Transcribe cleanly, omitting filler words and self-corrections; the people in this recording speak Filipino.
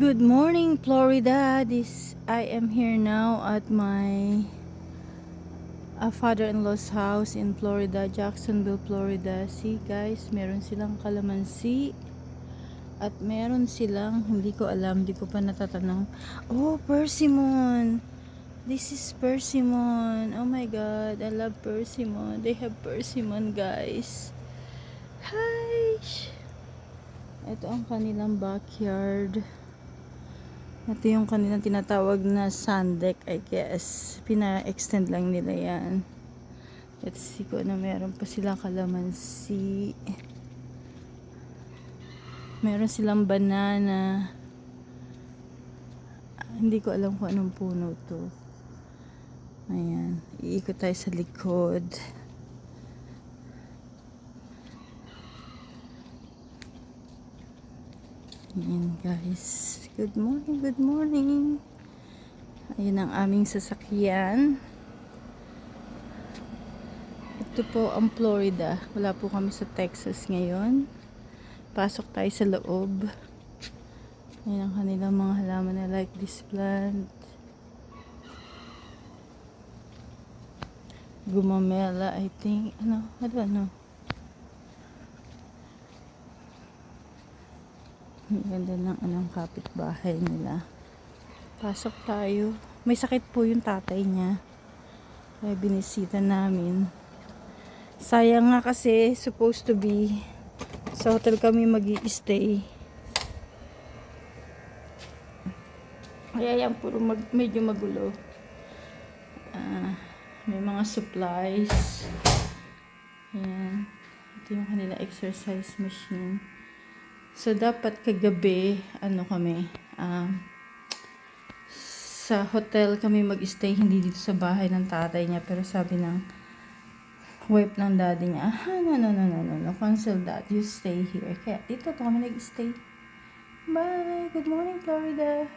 Good morning, Florida. I am here now at my father-in-law's house in Florida, Jacksonville, Florida. See guys, meron silang kalamansi at meron silang, hindi ko alam, hindi ko pa natatanong. Oh, persimmon. This is persimmon. Oh my god, I love persimmon. They have persimmon, guys. Hi. Ito ang kanilang backyard. Ito yung kanilang tinatawag na sand deck, I guess. Pina-extend lang nila yan. Let's see kung ano, meron pa silang kalamansi. Meron silang banana. Hindi ko alam kung anong puno to. Ayan. Iikot tayo sa likod. Ayan guys. Good morning, good morning. Ayan ang aming sasakyan. Ito po ang Florida. Wala po kami sa Texas ngayon. Pasok tayo sa loob. Ayan ang kanilang mga halaman na like this plant. Gumamela, I think. I don't know. Ang ganda ng kapitbahay nila. Pasok tayo. May sakit po yung tatay niya. Kaya binisita namin. Sayang nga kasi supposed to be sa hotel kami mag-i-stay. Kaya yan puro medyo magulo. May mga supplies. Ayan. Ito yung kanila exercise machine. So dapat kagabi kami sa hotel kami mag-stay, hindi dito sa bahay ng tatay niya, pero sabi ng wife ng daddy niya, no, cancel that, you stay here. Kaya dito po kami nag-stay. Bye, good morning Florida.